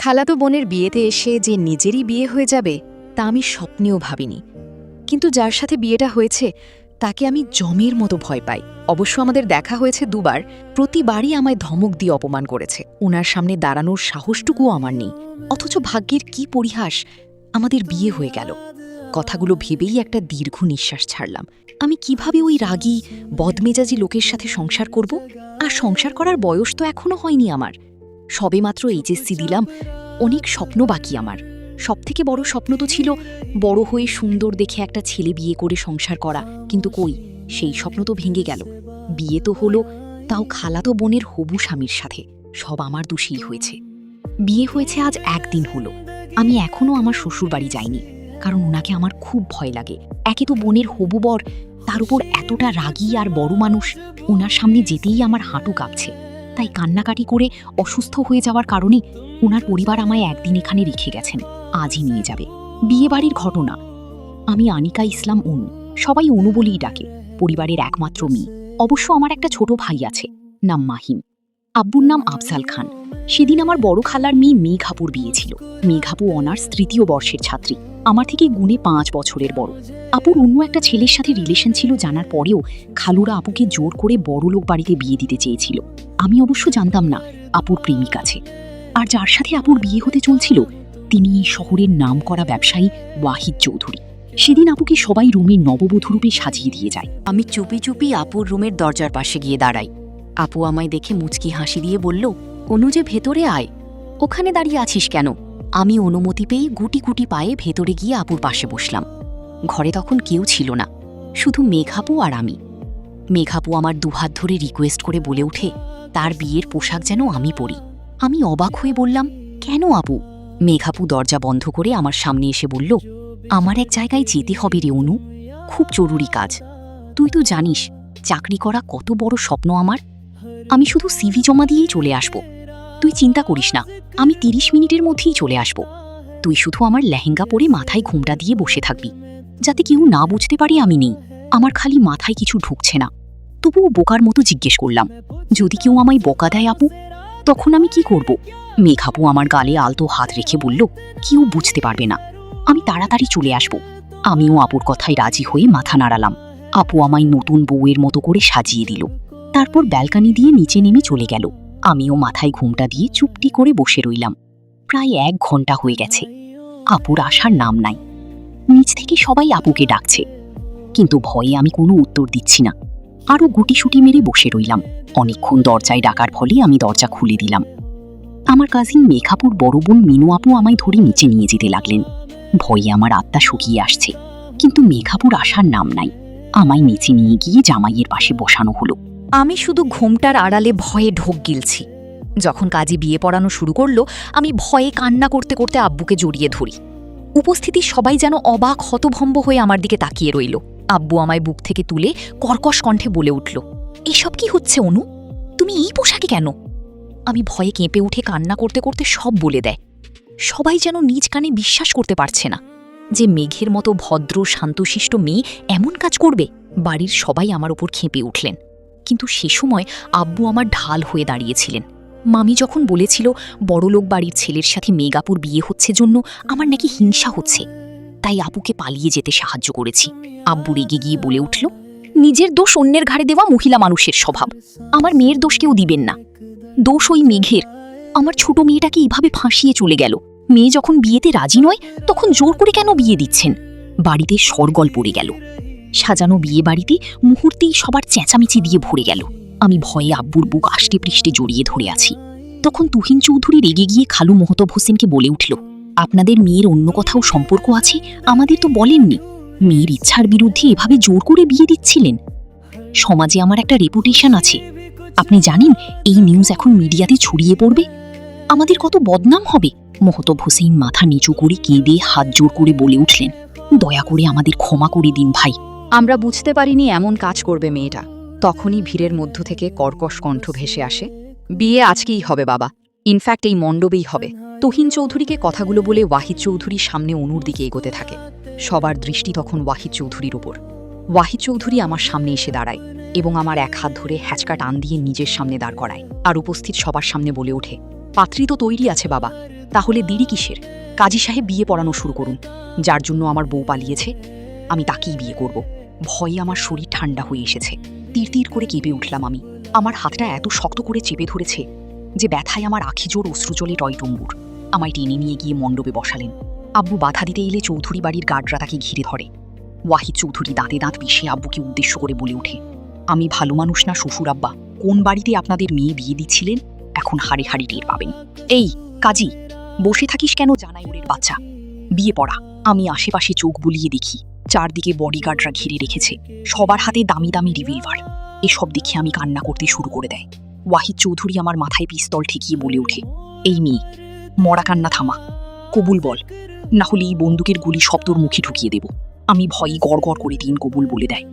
খালাতো বোনের বিয়েতে এসে যে নিজেরই বিয়ে হয়ে যাবে তা আমি স্বপ্নেও ভাবিনি। কিন্তু যার সাথে বিয়েটা হয়েছে তাকে আমি জমের মতো ভয় পাই। অবশ্য আমাদের দেখা হয়েছে দুবার, প্রতিবারই আমায় ধমক দিয়ে অপমান করেছে। ওনার সামনে দাঁড়ানোর সাহসটুকুও আমার নেই। অথচ ভাগ্যের কি পরিহাস, আমাদের বিয়ে হয়ে গেল। কথাগুলো ভেবেই একটা দীর্ঘ নিঃশ্বাস ছাড়লাম। আমি কিভাবে ওই রাগী বদমেজাজি লোকের সাথে সংসার করব? আর সংসার করার বয়স তো এখনো হয়নি আমার। সবেমাত্র এইচএসসি দিলাম, অনেক স্বপ্ন বাকি আমার। সবথেকে বড় স্বপ্ন তো ছিল বড় হয়ে সুন্দর দেখে একটা ছেলে বিয়ে করে সংসার করা, কিন্তু কই, সেই স্বপ্ন তো ভেঙে গেল। বিয়ে তো হলো, তাও খালাতো বোনের হবু স্বামীর সাথে। সব আমার দোষেই হয়েছে। বিয়ে হয়েছে আজ একদিন হলো, আমি এখনো আমার শ্বশুর বাড়ি যাইনি, কারণ ওনাকে আমার খুব ভয় লাগে। একে তো বোনের হবু বর, তার উপর এতটা রাগী আর বড় মানুষ, ওনার সামনে যেতেই আমার হাঁটু কাঁপছে। তাই কান্নাকাটি করে অসুস্থ হয়ে যাওয়ার কারণে ওনার পরিবার আমায় একদিন এখানে রেখে গেছেন, আজই নিয়ে যাবে। বিয়ে বাড়ির ঘটনা, আমি আনিকা ইসলাম অনু, সবাই অনু বলেই ডাকে, পরিবারের একমাত্র মেয়ে। অবশ্য আমার একটা ছোট ভাই আছে, নাম মাহিম। আব্বুর নাম আফজাল খান। সেদিন আমার বড় খালার মেয়ে মেঘাপুর বিয়ে ছিল। মেঘাপু অনার্স ৩য় বর্ষের ছাত্রী, আমার থেকে গুণে ৫ বছরের বড়। আপুর অন্য একটা ছেলের সাথে রিলেশন ছিল জানার পরেও খালুরা আপুকে জোর করে বড়লোক বাড়িতে বিয়ে দিতে চেয়েছিল। আমি অবশ্য জানতাম না আপুর প্রেমিক আছে। আর যার সাথে আপুর বিয়ে হতে চলছিল তিনি এই শহরের নামকরা ব্যবসায়ী ওয়াহিদ চৌধুরী। সেদিন আপুকে সবাই রুমের নববধূরূপে সাজিয়ে দিয়ে যায়। আমি চুপি চুপি আপুর রুমের দরজার পাশে গিয়ে দাঁড়াই। আপু আমায় দেখে মুচকি হাসি দিয়ে বলল, অনু যে ভেতরে আয়, ওখানে দাঁড়িয়ে আছিস কেন? আমি অনুমতি পেয়ে গুটি গুটি পায়ে ভেতরে গিয়ে আপুর পাশে বসলাম। ঘরে তখন কেউ ছিল না, শুধু মেঘাপু আর আমি। মেঘাপু আমার দুহাত ধরে রিকোয়েস্ট করে বলে ওঠে তার বিয়ের পোশাক যেন আমি পরি। আমি অবাক হয়ে বললাম, কেন আপু? মেঘাপু দরজা বন্ধ করে আমার সামনে এসে বলল, আমার এক জায়গায় যেতে হবে রে অনু, খুব জরুরি কাজ। তুই তো জানিস চাকরি করা কত বড় স্বপ্ন আমার। আমি শুধু সিভি জমা দিয়েই চলে আসব। তুই চিন্তা করিস না, আমি ৩০ মিনিটের মধ্যেই চলে আসব। তুই শুধু আমার লেহেঙ্গা পরে মাথায় ঘোমটা দিয়ে বসে থাকবি, যাতে কেউ না বুঝতে পারে আমি নেই। আমার খালি মাথায় কিছু ঢুকছে না। তবুও বোকার মতো জিজ্ঞেস করলাম, যদি কেউ আমায় বকা দেয় আপু, তখন আমি কি করব? মেঘাপু আমার গালে আলতো হাত রেখে বলল, কেউ বুঝতে পারবে না, আমি তাড়াতাড়ি চলে আসব। আমিও আপুর কথায় রাজি হয়ে মাথা নাড়ালাম। আপু আমায় নতুন বউয়ের মতো করে সাজিয়ে দিল, তারপর ব্যালকানি দিয়ে নিচে নেমে চলে গেল। আমিও মাথায় ঘোমটা দিয়ে চুপটি করে বসে রইলাম। প্রায় ১ ঘন্টা হয়ে গেছে, আপুর আসার নাম নাই। নিচ থেকে সবাই আপুকে ডাকছে, কিন্তু ভয়ে আমি কোনো উত্তর দিচ্ছি না। আরও গুটিসুটি মেরে বসে রইলাম। অনেকক্ষণ দরজায় ডাকার ফলে আমি দরজা খুলে দিলাম। আমার কাজিন মেঘাপুর বড় বোন মিনু আপু আমায় ধরে নিচে নিয়ে যেতে লাগলেন। ভয়ে আমার আত্মা শুকিয়ে আসছে, কিন্তু মেঘাপুর আসার নাম নাই। আমায় নিচে নিয়ে গিয়ে জামাইয়ের পাশে বসানো হলো। আমি শুধু ঘোমটার আড়ালে ভয়ে ঢোক গিলছি। যখন কাজী বিয়ে পড়ানো শুরু করলো, আমি ভয়ে কান্না করতে করতে আব্বুকে জড়িয়ে ধরি। উপস্থিতি সবাই যেন অবাক হতভম্ব হয়ে আমার দিকে তাকিয়ে রইল। আব্বু আমায় বুক থেকে তুলে কর্কশ কণ্ঠে বলে উঠল, এসব কি হচ্ছে অনু? তুমি এই পোশাকে কেন? আমি ভয়ে কেঁপে উঠে কান্না করতে করতে সব বলে দেয়। সবাই যেন নিজ কানে বিশ্বাস করতে পারছে না যে মেঘের মতো ভদ্র শান্তশিষ্ট মেয়ে এমন কাজ করবে। বাড়ির সবাই আমার ওপর খেপে উঠলেন, কিন্তু সে সময় আব্বু আমার ঢাল হয়ে দাঁড়িয়েছিলেন। মামি যখন বলেছিল বড়লোক বাড়ির ছেলের সাথে মেঘাপুর বিয়ে হচ্ছে জন্য আমার নাকি হিংসা হচ্ছে, তাই আপুকে পালিয়ে যেতে সাহায্য করেছি। আব্বু রেগে গিয়ে বলে উঠল, নিজের দোষ অন্যের ঘাড়ে দেওয়া মহিলা মানুষের স্বভাব। আমার মেয়ের দোষ কেউ দিবেন না, দোষ ওই মেঘের। আমার ছোট মেয়েটাকে এভাবে ফাঁসিয়ে চলে গেল। মেয়ে যখন বিয়েতে রাজি নয় তখন জোর করে কেন বিয়ে দিচ্ছেন? বাড়িতে সরগল পড়ে গেল। সাজানো বিয়ে বাড়িতে মুহূর্তেই সবার চেঁচামেচি দিয়ে ভরে গেল। আমি ভয়ে আব্বুর বুক আষ্টে পৃষ্ঠে জড়িয়ে ধরে আছি। তখন তুহিন চৌধুরী রেগে গিয়ে খালু মোহতব হোসেনকে বলে উঠল, আপনাদের মেয়ের অন্য কোথাও সম্পর্ক আছে, আমাদের তো বলেননি। মেয়ের ইচ্ছার বিরুদ্ধে এভাবে জোর করে বিয়ে দিচ্ছিলেন। সমাজে আমার একটা রেপুটেশন আছে, আপনি জানেন এই নিউজ এখন মিডিয়াতে ছড়িয়ে পড়বে, আমাদের কত বদনাম হবে। মোহতব হোসেন মাথা নিচু করে কেঁদে হাত জোর করে বলে উঠলেন, দয়া করে আমাদের ক্ষমা করে দিন ভাই। আমরা বুঝতে পারিনি এমন কাজ করবে মেয়েটা। তখনই ভিড়ের মধ্য থেকে কর্কশ কণ্ঠ ভেসে আসে, বিয়ে আজকেই হবে বাবা, ইনফ্যাক্ট এই মণ্ডপেই হবে। তুহিন চৌধুরীকে কথাগুলো বলে ওয়াহিদ চৌধুরীর সামনে অনুর দিকে এগোতে থাকে। সবার দৃষ্টি তখন ওয়াহিদ চৌধুরীর ওপর। ওয়াহিদ চৌধুরী আমার সামনে এসে দাঁড়ায় এবং আমার এক হাত ধরে হ্যাচকা টান দিয়ে নিজের সামনে দাঁড় করায়, আর উপস্থিত সবার সামনে বলে ওঠে, পাত্রী তো তৈরি আছে বাবা, তাহলে দেরি কিসের? কাজী সাহেব বিয়ে পড়ানো শুরু করুন। যার জন্য আমার বউ পালিয়েছে আমি তাকেই বিয়ে করব। ভয়ে আমার শরীর ঠান্ডা হয়ে এসেছে। তীর তীর করে কেঁপে উঠলাম আমি। আমার হাতটা এত শক্ত করে চেপে ধরেছে যে ব্যথায় আমার আখি জোর অশ্রুজলে টইটম্বুর। আমায় টেনে নিয়ে গিয়ে মণ্ডপে বসালেন। আব্বু বাধা দিতে এলে চৌধুরী বাড়ির গার্ডরা তাকে ঘিরে ধরে। ওয়াহিদ চৌধুরী দাঁতে দাঁত পিষে আব্বুকে উদ্দেশ্য করে বলে ওঠে, আমি ভালো মানুষ না শ্বশুর আব্বা? কোন বাড়িতে আপনাদের মেয়ে বিয়ে দিচ্ছিলেন এখন হাড়ে হাড়ি টের পাবেন। এই কাজী, বসে থাকিস কেন জানাইউরের বাচ্চা? বিয়ে পড়া। আমি আশেপাশে চোখ বুলিয়ে দেখি, চারদিকে বডিগার্ডরা ঘিরে রেখেছে, সবার হাতে দামি দামি রিভলভার। এসব দেখে আমি কান্না করতে শুরু করে দেয়। ওয়াহিদ চৌধুরী আমার মাথায় পিস্তল ঠেকিয়ে বলে ওঠে, এই মেয়ে, মরা কান্না থামা, কবুল বল, না হলে এই বন্দুকের গুলি সব তোর মুখে ঢুকিয়ে দেব। আমি ভয়ে গড় গড় করে তিন কবুল বলে দেয়।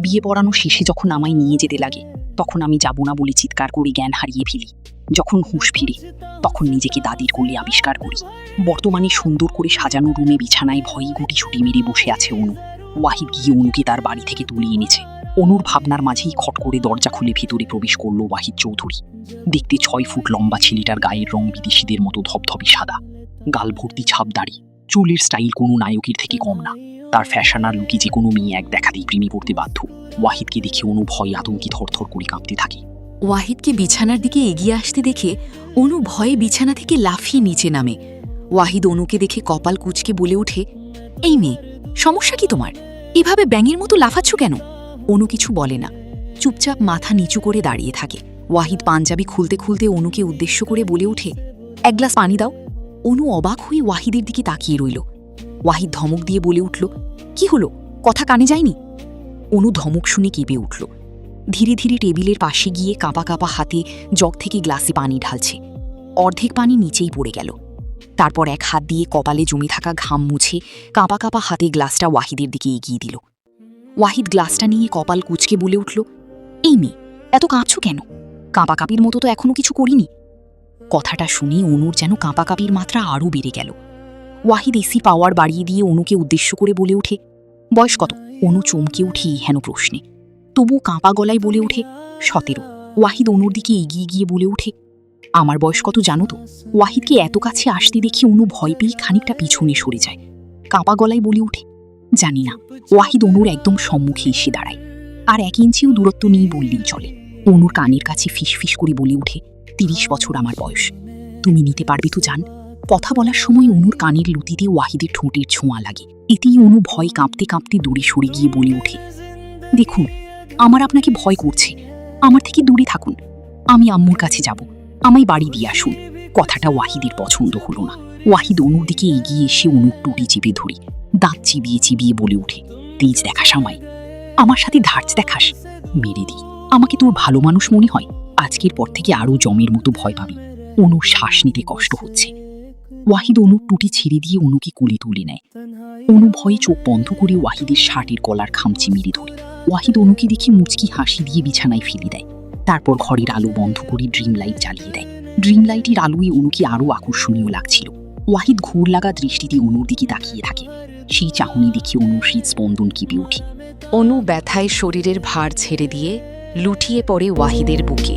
বিয়ে পড়ানো শেষে যখন আমায় নিয়ে যেতে লাগে তখন আমি যাব না বলে চিৎকার করে জ্ঞান হারিয়ে ফেলি। যখন হুঁশ ফিরে তখন নিজেকে দাদির কোলে আবিষ্কার করি। বর্তমানে সুন্দর করে সাজানো রুমে বিছানায় ভয়ে গুটিছুটি মেরে বসে আছে অনু। ওয়াহিদ গিয়ে অনুকে তার বাড়ি থেকে তুলে এনেছে। অনুর ভাবনার মাঝেই খট করে দরজা খুলে ভেতরে প্রবেশ করলো ওয়াহিদ চৌধুরী। দেখতে 6 ফুট লম্বা ছেলেটার গায়ের রং বিদেশিদের মতো ধপধপে সাদা, গাল ভর্তি ছাপ দাড়ি, চুলের স্টাইল কোনো নায়কের থেকে কম না। তার ফ্যাশন আর লুকি যে কোনো মেয়ে এক দেখাতেই প্রেমে পড়তে বাধ্য। ওয়াহিদকে দেখে অনু ভয়ে আতঙ্কে থরথর করে কাঁপতে থাকে। ওয়াহিদকে বিছানার দিকে এগিয়ে আসতে দেখে অনু ভয়ে বিছানা থেকে লাফিয়ে নিচে নামে। ওয়াহিদ অনুকে দেখে কপাল কুঁচকে বলে ওঠে, এই মেয়ে, সমস্যা কি তোমার? এভাবে ব্যাঙের মতো লাফাচ্ছ কেন? অনু কিছু বলে না, চুপচাপ মাথা নিচু করে দাঁড়িয়ে থাকে। ওয়াহিদ পাঞ্জাবি খুলতে খুলতে অনুকে উদ্দেশ্য করে বলে ওঠে, এক গ্লাস পানি দাও। অনু অবাক হয়ে ওয়াহিদের দিকে তাকিয়ে রইল। ওয়াহিদ ধমক দিয়ে বলে উঠল, কি হলো, কথা কানে যায়নি? অনু ধমক শুনে কেঁপে উঠল। ধীরে ধীরে টেবিলের পাশে গিয়ে কাঁপা কাঁপা হাতে জগ থেকে গ্লাসে পানি ঢালছে। অর্ধেক পানি নিচেই পড়ে গেল। তারপর এক হাত দিয়ে কপালে জমে থাকা ঘাম মুছে কাঁপা কাঁপা হাতে গ্লাসটা ওয়াহিদের দিকে এগিয়ে দিল। ওয়াহিদ গ্লাসটা নিয়ে কপাল কুঁচকে বলে উঠল, এই মেয়ে, এত কাঁপছ কেন? কাঁপাকাঁপির মতো তো এখনো কিছু করিনি। কথাটা শুনে অনুর যেন কাঁপাকাঁপির মাত্রা আরও বেড়ে গেল। ওয়াহিদ এসি পাওয়ার বাড়িয়ে দিয়ে অনুকে উদ্দেশ্য করে বলে ওঠে, বয়স কত? অনু চমকে উঠে হেন প্রশ্নে, তবু কাঁপা গলায় বলে ওঠে, 17। ওয়াহিদ অনুর দিকে এগিয়ে গিয়ে বলে ওঠে, আমার বয়স কত জানো তো? ওয়াহিদকে এত কাছে আসতে দেখে অনু ভয় পেয়ে খানিকটা পিছনে সরে যায়। কাঁপা গলায় বলে ওঠে, জানি না। ওয়াহিদ অনুর একদম সম্মুখে এসে দাঁড়ায়, আর 1 ইঞ্চিও দূরত্ব নেই বললেই চলে। অনুর কানের কাছে ফিসফিস করে বলে ওঠে, 30 বছর আমার বয়স। তুমি নিতে পারবে তো জান? কথা বলার সময় অনুর কানের লুতিতে ওয়াহিদের ঠোঁটের ছোঁয়া লাগে। এতেই অনু ভয় কাঁপতে কাঁপতে দূরে সরে গিয়ে বলে ওঠে, দেখুন, আমার আপনাকে ভয় করছে, আমার থেকে দূরে থাকুন। আমি আম্মুর কাছে যাব, আমায় বাড়ি দিয়ে আসুন। কথাটা ওয়াহিদের পছন্দ হলো না। ওয়াহিদ অনুর দিকে এগিয়ে এসে অনুর টুটি চেপে ধরে দাঁত চিবিয়ে চিবিয়ে বলে ওঠে, তেজ দেখাস আমায়? আমার সাথে ধার্জ দেখাস? মেরে দিই। আমাকে তোর ভালো মানুষ মনে হয়? আজকের পর থেকে আরও জমের মতো ভয় পাবি। অনুর শ্বাস নিতে কষ্ট হচ্ছে। ওয়াহিদ অনুর টুটি ছেড়ে দিয়ে অনুকে কোলে তুলে নেয়। অনু ভয়ে চোখ বন্ধ করে ওয়াহিদের শার্টের কলার খামচি মেরে ধরে। ওয়াহিদ অনুকে দেখে মুচকি হাসি দিয়ে বিছানায় ফেলে দেয়। তারপর ঘরের আলো বন্ধ করে ড্রিম লাইট জ্বালিয়ে দেয়। ড্রিম লাইটের আলোয় অনুকে আরও আকর্ষণীয় লাগছিল। ওয়াহিদ ঘোর লাগা দৃষ্টিতে অনুর দিকে তাকিয়ে থাকে। সেই চাহনি দেখে অনুর হৃদস্পন্দন কেঁপে ওঠে। অনু ব্যথায় শরীরের ভার ছেড়ে দিয়ে লুটিয়ে পড়ে ওয়াহিদের বুকে।